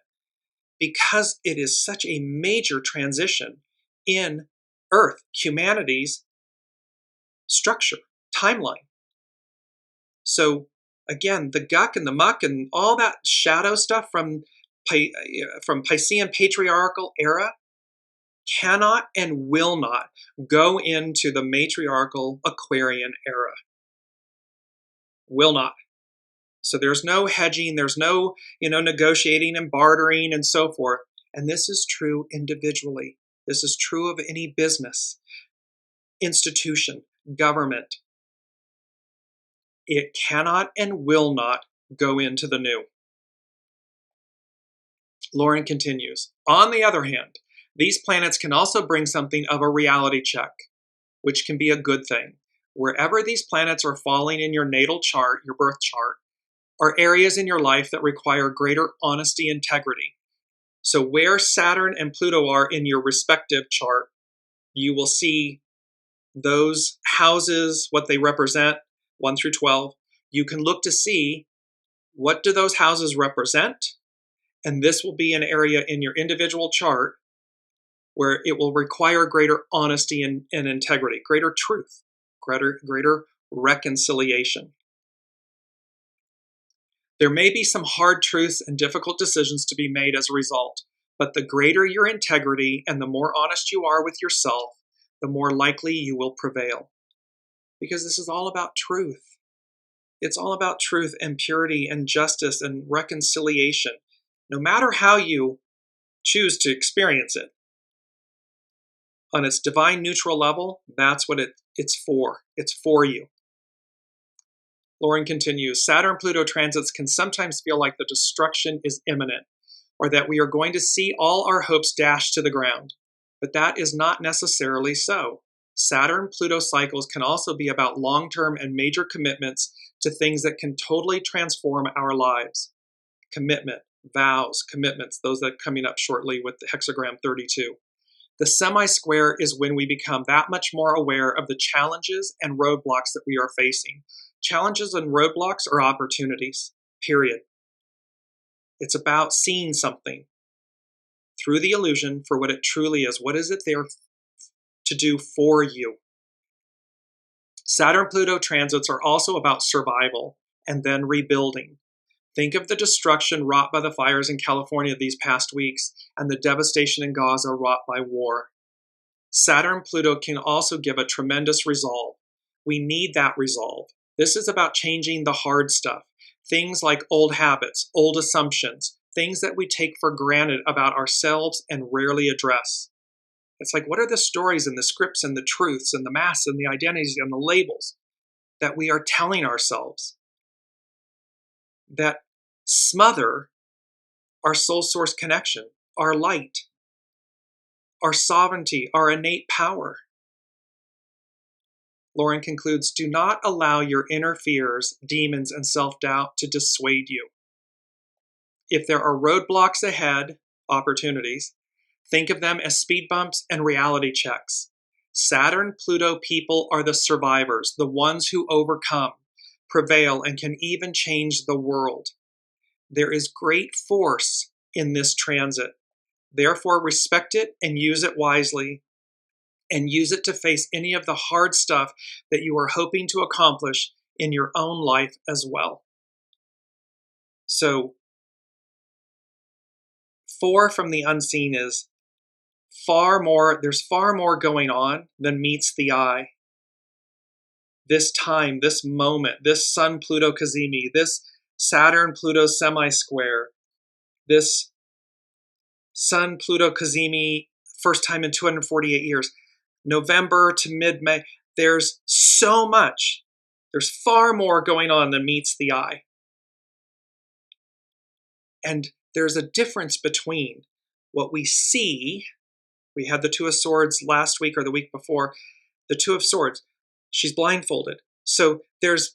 because it is such a major transition in Earth, humanity's structure, timeline. So again, the guck and the muck and all that shadow stuff from Piscean patriarchal era cannot and will not go into the matriarchal Aquarian era. Will not. So there's no hedging, there's no, negotiating and bartering and so forth. And this is true individually. This is true of any business, institution, government. It cannot and will not go into the new. Lauren continues. On the other hand, these planets can also bring something of a reality check, which can be a good thing. Wherever these planets are falling in your natal chart, your birth chart, are areas in your life that require greater honesty and integrity. So where Saturn and Pluto are in your respective chart, you will see those houses, what they represent, 1 through 12. You can look to see what do those houses represent, and this will be an area in your individual chart where it will require greater honesty and integrity, greater truth, greater reconciliation. There may be some hard truths and difficult decisions to be made as a result, but the greater your integrity and the more honest you are with yourself, the more likely you will prevail. Because this is all about truth. It's all about truth and purity and justice and reconciliation, no matter how you choose to experience it. On its divine neutral level, that's what it's for. It's for you. Lauren continues, Saturn-Pluto transits can sometimes feel like the destruction is imminent, or that we are going to see all our hopes dashed to the ground. But that is not necessarily so. Saturn-Pluto cycles can also be about long-term and major commitments to things that can totally transform our lives. Commitment, vows, commitments, those that are coming up shortly with the hexagram 32. The semi-square is when we become that much more aware of the challenges and roadblocks that we are facing. Challenges and roadblocks are opportunities, period. It's about seeing something through the illusion for what it truly is. What is it there to do for you? Saturn-Pluto transits are also about survival and then rebuilding. Think of the destruction wrought by the fires in California these past weeks and the devastation in Gaza wrought by war. Saturn-Pluto can also give a tremendous resolve. We need that resolve. This is about changing the hard stuff. Things like old habits, old assumptions, things that we take for granted about ourselves and rarely address. It's like, what are the stories and the scripts and the truths and the masks and the identities and the labels that we are telling ourselves that smother our soul source connection, our light, our sovereignty, our innate power? Lauren concludes, do not allow your inner fears, demons, and self-doubt to dissuade you. If there are roadblocks ahead, opportunities, think of them as speed bumps and reality checks. Saturn-Pluto people are the survivors, the ones who overcome, prevail, and can even change the world. There is great force in this transit. Therefore, respect it and use it wisely, and use it to face any of the hard stuff that you are hoping to accomplish in your own life as well. So, 4 from the unseen is there's far more going on than meets the eye. This time, this moment, this Sun-Pluto CAZIMI, this Saturn-Pluto semi-square, this Sun-Pluto CAZIMI, first time in 248 years, November to mid-May, there's so much. There's far more going on than meets the eye. And there's a difference between what we see. We had the Two of Swords last week or the week before. The Two of Swords, she's blindfolded. So there's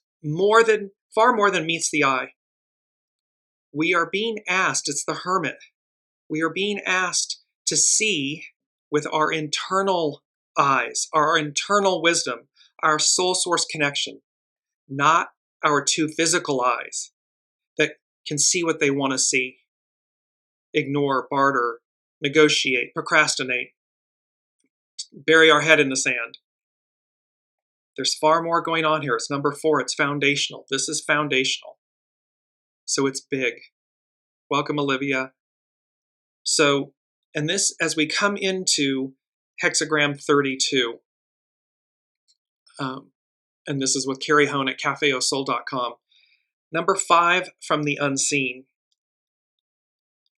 far more than meets the eye. We are being asked, it's the Hermit, we are being asked to see with our internal eyes, our internal wisdom, our soul source connection, not our two physical eyes that can see what they want to see, ignore, barter, negotiate, procrastinate, bury our head in the sand. There's far more going on here. It's number 4. It's foundational. This is foundational. So it's big. Welcome, Olivia. So, and this, as we come into hexagram 32, and this is with Carrie Hone at cafeosoul.com. Number 5 from the unseen.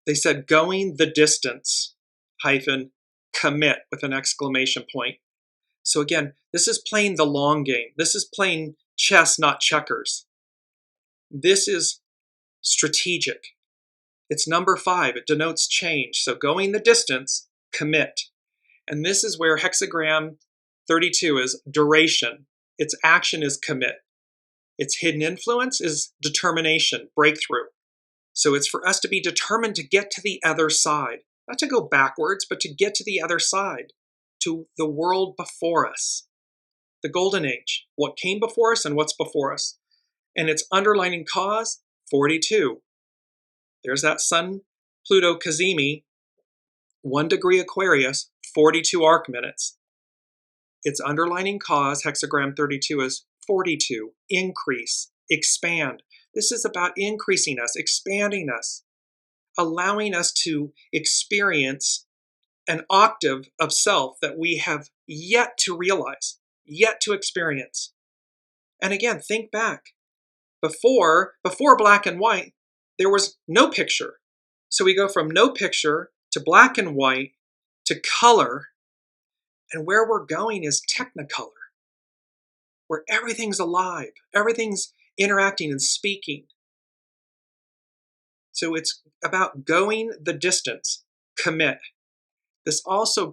They said, going the distance, commit with an exclamation point. So again, this is playing the long game. This is playing chess, not checkers. This is strategic. It's number 5. It denotes change. So going the distance, commit. And this is where hexagram 32 is duration. Its action is commit. Its hidden influence is determination, breakthrough. So it's for us to be determined to get to the other side. Not to go backwards, but to get to the other side, to the world before us. The golden age, what came before us and what's before us. And its underlining cause, 42. There's that Sun-Pluto CAZIMI, 1 degree Aquarius, 42 arc minutes. Its underlining cause, hexagram 32, is 42. Increase, expand. This is about increasing us, expanding us, allowing us to experience an octave of self that we have yet to realize, yet to experience. And again, think back. Before black and white, there was no picture. So we go from no picture to black and white to color. And where we're going is technicolor, where everything's alive, everything's interacting and speaking. So it's about going the distance, commit. This also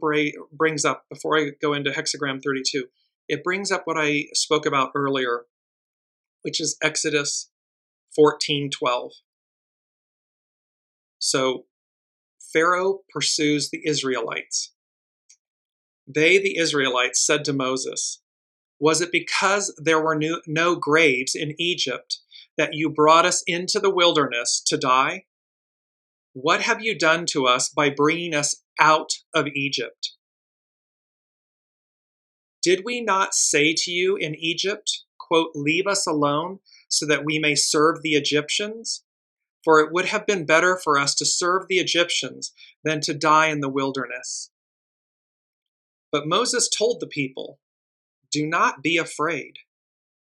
brings up, before I go into hexagram 32, it brings up what I spoke about earlier, which is Exodus 14:12. So Pharaoh pursues the Israelites. They, the Israelites, said to Moses, was it because there were no graves in Egypt that you brought us into the wilderness to die? What have you done to us by bringing us out of Egypt? Did we not say to you in Egypt, quote, leave us alone so that we may serve the Egyptians? For it would have been better for us to serve the Egyptians than to die in the wilderness. But Moses told the people, do not be afraid.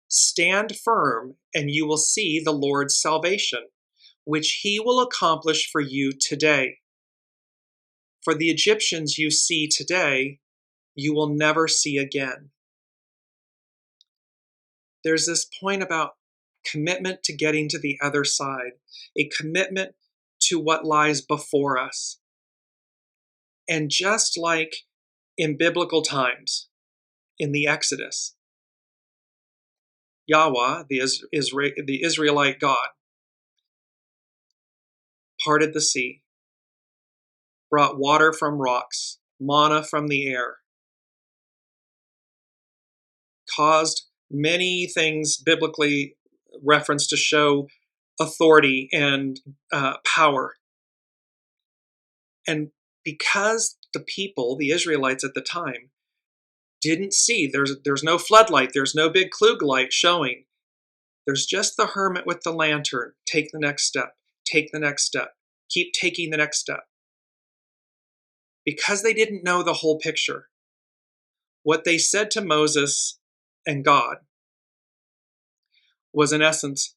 Stand firm, and you will see the Lord's salvation, which he will accomplish for you today. For the Egyptians you see today, you will never see again. There's this point about commitment to getting to the other side, a commitment to what lies before us. And just like in biblical times, in the Exodus, Yahweh, the Israelite God, parted the sea, brought water from rocks, manna from the air, caused many things biblically referenced to show authority and power. And because the people, the Israelites at the time, didn't see, there's no floodlight, there's no big Klug light showing. There's just the hermit with the lantern. Take the next step, take the next step, keep taking the next step. Because they didn't know the whole picture, what they said to Moses and God was in essence,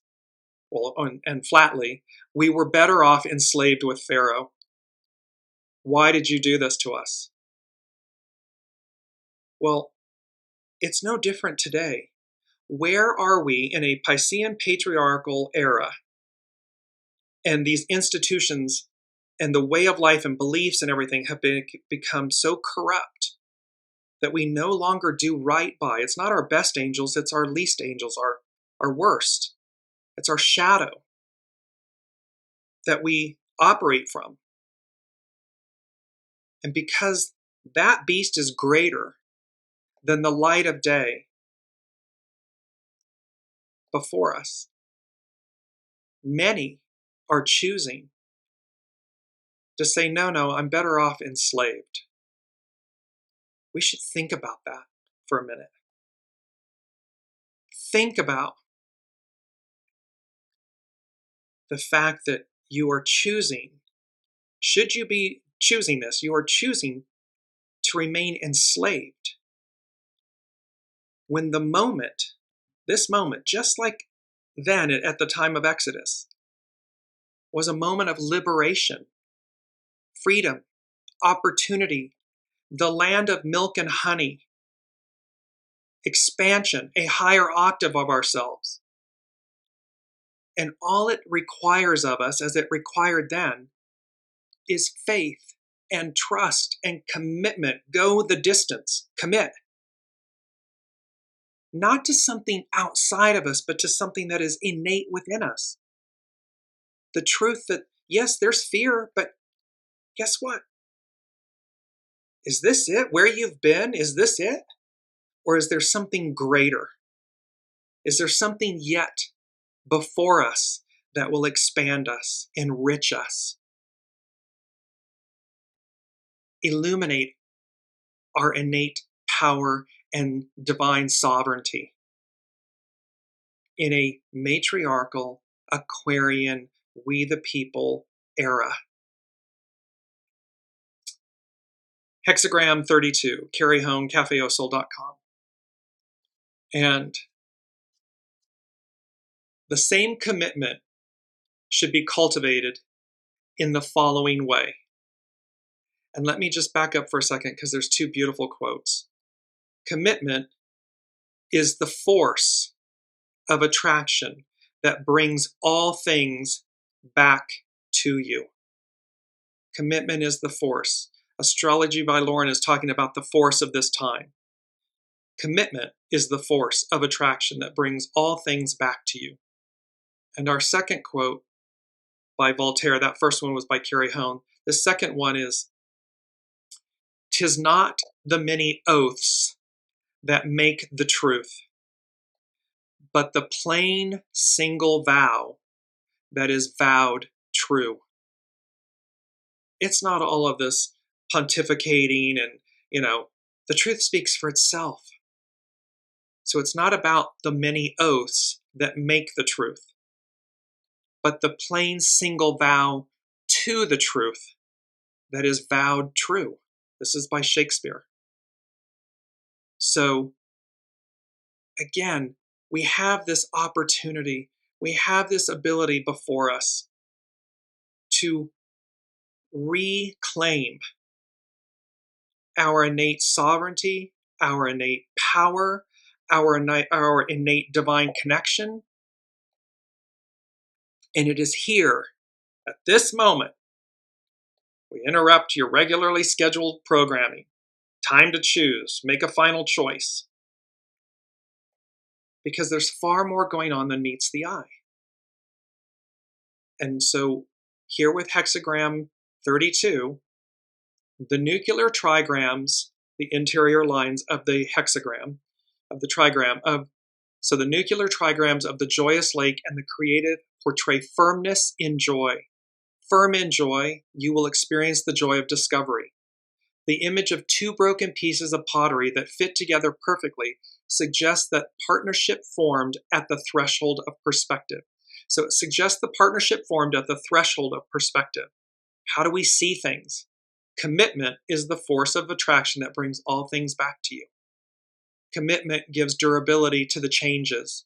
well, and flatly, we were better off enslaved with Pharaoh. Why did you do this to us? Well, it's no different today. Where are we in a Piscean patriarchal era? And these institutions and the way of life and beliefs and everything have become so corrupt that we no longer do right by. It's not our best angels, it's our least angels, our worst. It's our shadow that we operate from. And because that beast is greater than the light of day before us, many are choosing to say, no, I'm better off enslaved. We should think about that for a minute. Think about the fact that you are choosing, should you be choosing this, you are choosing to remain enslaved. When this moment, just like then at the time of Exodus, was a moment of liberation, freedom, opportunity, the land of milk and honey, expansion, a higher octave of ourselves. And all it requires of us, as it required then, is faith and trust and commitment. Go the distance, commit. Not to something outside of us, but to something that is innate within us. The truth that, yes, there's fear, but guess what? Is this it? Where you've been? Is this it? Or is there something greater? Is there something yet before us that will expand us, enrich us, illuminate our innate power and divine sovereignty in a matriarchal, Aquarian, we the people era? Hexagram 32, carry home, cafeosol.com. And the same commitment should be cultivated in the following way. And let me just back up for a second because there's two beautiful quotes. Commitment is the force of attraction that brings all things back to you. Commitment is the force. Astrology by Lauren is talking about the force of this time. Commitment is the force of attraction that brings all things back to you. And our second quote by Voltaire, that first one was by Carrie Hone. The second one is, "'Tis not the many oaths that make the truth, but the plain single vow that is vowed true." It's not all of this pontificating and, the truth speaks for itself. So it's not about the many oaths that make the truth, but the plain single vow to the truth that is vowed true. This is by Shakespeare. So again, we have this opportunity, we have this ability before us to reclaim our innate sovereignty, our innate power, our innate divine connection. And it is here, at this moment, we interrupt your regularly scheduled programming. Time to choose, make a final choice. Because there's far more going on than meets the eye. And so here with hexagram 32, the nuclear trigrams, the interior lines of the hexagram, of the trigram, so the nuclear trigrams of the joyous lake and the creative portray firmness in joy. Firm in joy, you will experience the joy of discovery. The image of two broken pieces of pottery that fit together perfectly suggests that partnership formed at the threshold of perspective. So it suggests the partnership formed at the threshold of perspective. How do we see things? Commitment is the force of attraction that brings all things back to you. Commitment gives durability to the changes.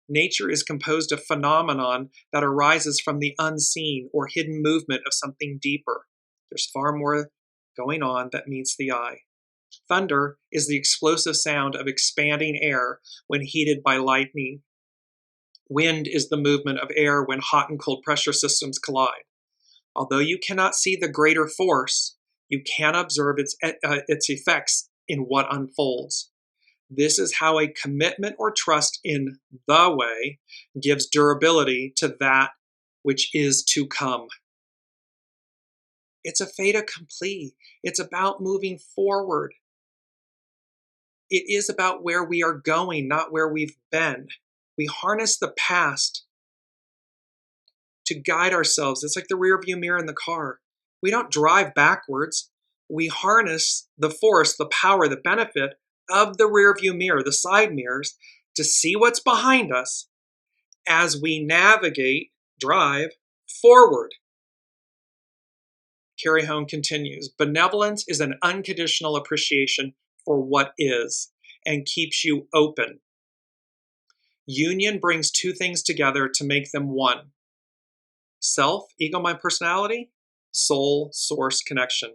Nature is composed of phenomenon that arises from the unseen or hidden movement of something deeper. There's far more going on that meets the eye. Thunder is the explosive sound of expanding air when heated by lightning. Wind is the movement of air when hot and cold pressure systems collide. Although you cannot see the greater force, you can observe its effects in what unfolds. This is how a commitment or trust in the way gives durability to that which is to come. It's a fait accompli. It's about moving forward. It is about where we are going, not where we've been. We harness the past to guide ourselves. It's like the rear view mirror in the car. We don't drive backwards. We harness the force, the power, the benefit of the rear view mirror, the side mirrors, to see what's behind us as we navigate, drive forward. Carrie Hone continues, benevolence is an unconditional appreciation for what is and keeps you open. Union brings two things together to make them one. Self, ego, mind, personality, soul, source, connection.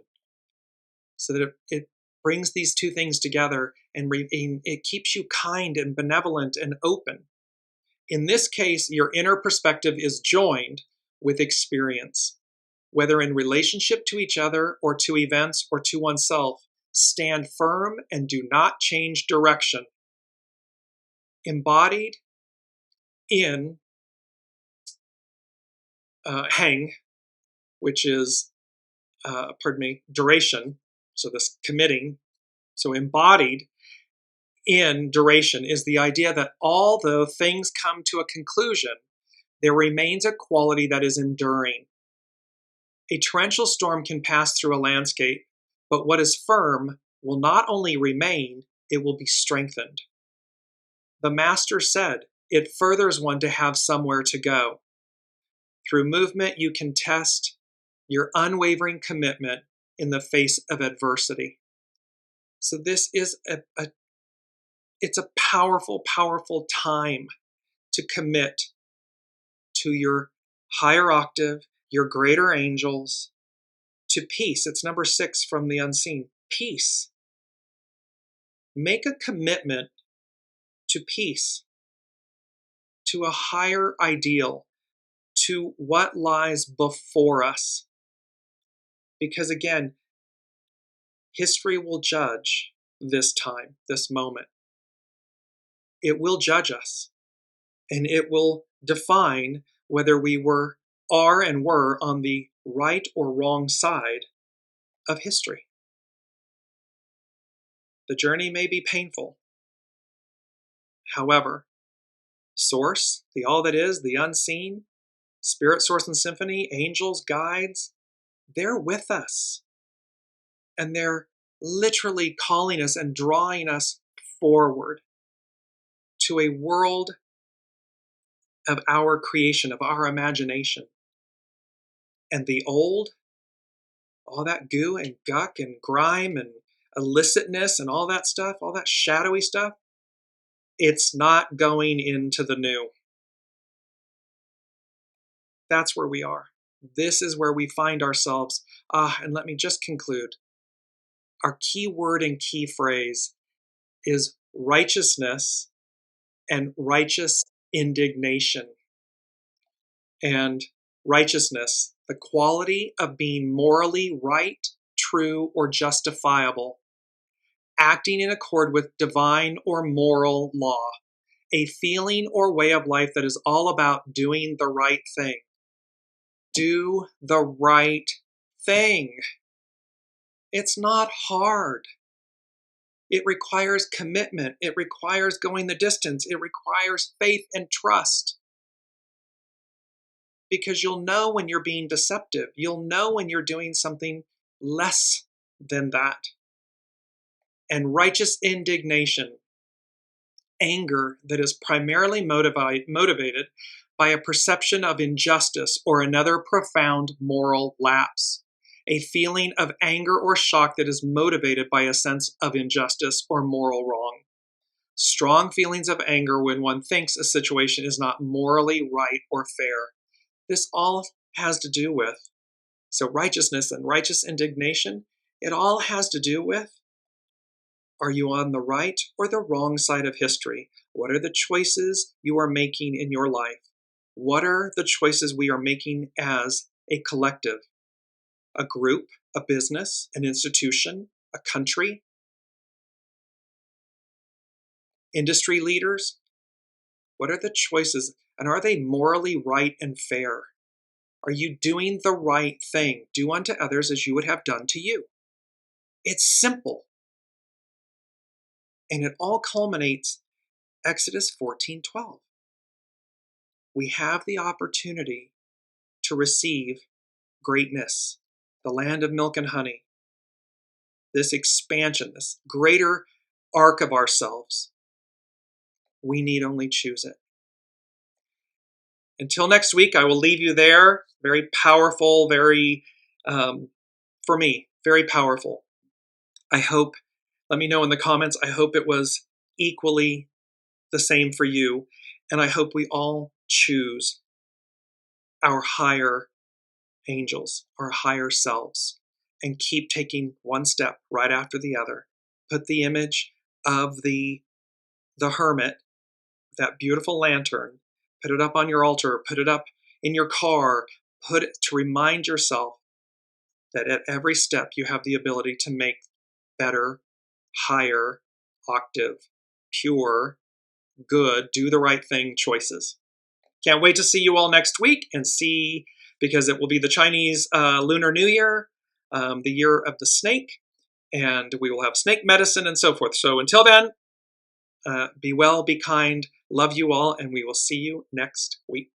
So that it brings these two things together and it keeps you kind and benevolent and open. In this case, your inner perspective is joined with experience. Whether in relationship to each other or to events or to oneself, stand firm and do not change direction. Embodied in hang, which is, duration, so this committing. So embodied in duration is the idea that although things come to a conclusion, there remains a quality that is enduring. A torrential storm can pass through a landscape, but what is firm will not only remain, it will be strengthened. The master said, it furthers one to have somewhere to go. Through movement, you can test your unwavering commitment in the face of adversity. So this is it's a powerful, powerful time to commit to your higher octave, your greater angels, to peace. It's number 6 from the unseen. Peace. Make a commitment to peace, to a higher ideal, to what lies before us. Because again, history will judge this time, this moment. It will judge us, and it will define whether we are and were on the right or wrong side of history. The journey may be painful. However, Source, the all that is, the unseen, Spirit, Source, and Symphony, angels, guides, they're with us. And they're literally calling us and drawing us forward. to a world of our creation, of our imagination. And the old, all that goo and guck and grime and illicitness and all that stuff, all that shadowy stuff, it's not going into the new. That's where we are. This is where we find ourselves. And let me just conclude. Our key word and key phrase is righteousness and righteous indignation. And righteousness, the quality of being morally right, true, or justifiable, acting in accord with divine or moral law, a feeling or way of life that is all about doing the right thing. Do the right thing. It's not hard. It requires commitment. It requires going the distance. It requires faith and trust. Because you'll know when you're being deceptive. You'll know when you're doing something less than that. And righteous indignation, anger that is primarily motivated by a perception of injustice or another profound moral lapse. A feeling of anger or shock that is motivated by a sense of injustice or moral wrong. Strong feelings of anger when one thinks a situation is not morally right or fair. This all has to do with, so righteousness and righteous indignation, it all has to do with, are you on the right or the wrong side of history? What are the choices you are making in your life? What are the choices we are making as a collective? A group, a business, an institution, a country? Industry leaders? What are the choices, and are they morally right and fair? Are you doing the right thing? Do unto others as you would have done to you. It's simple. And it all culminates Exodus 14:12. We have the opportunity to receive greatness, the land of milk and honey, this expansion, this greater arc of ourselves. We need only choose it. Until next week, I will leave you there. Very powerful, very, for me, very powerful. I hope, let me know in the comments, I hope it was equally the same for you. And I hope we all choose our higher angels, our higher selves, and keep taking one step right after the other. Put the image of the hermit, that beautiful lantern, put it up on your altar, put it up in your car, put it to remind yourself that at every step you have the ability to make better, higher, octave, pure, good, do the right thing choices. Can't wait to see you all next week and see, because it will be the Chinese Lunar New Year, the year of the snake, and we will have snake medicine and so forth. So until then, be well, be kind, love you all, and we will see you next week.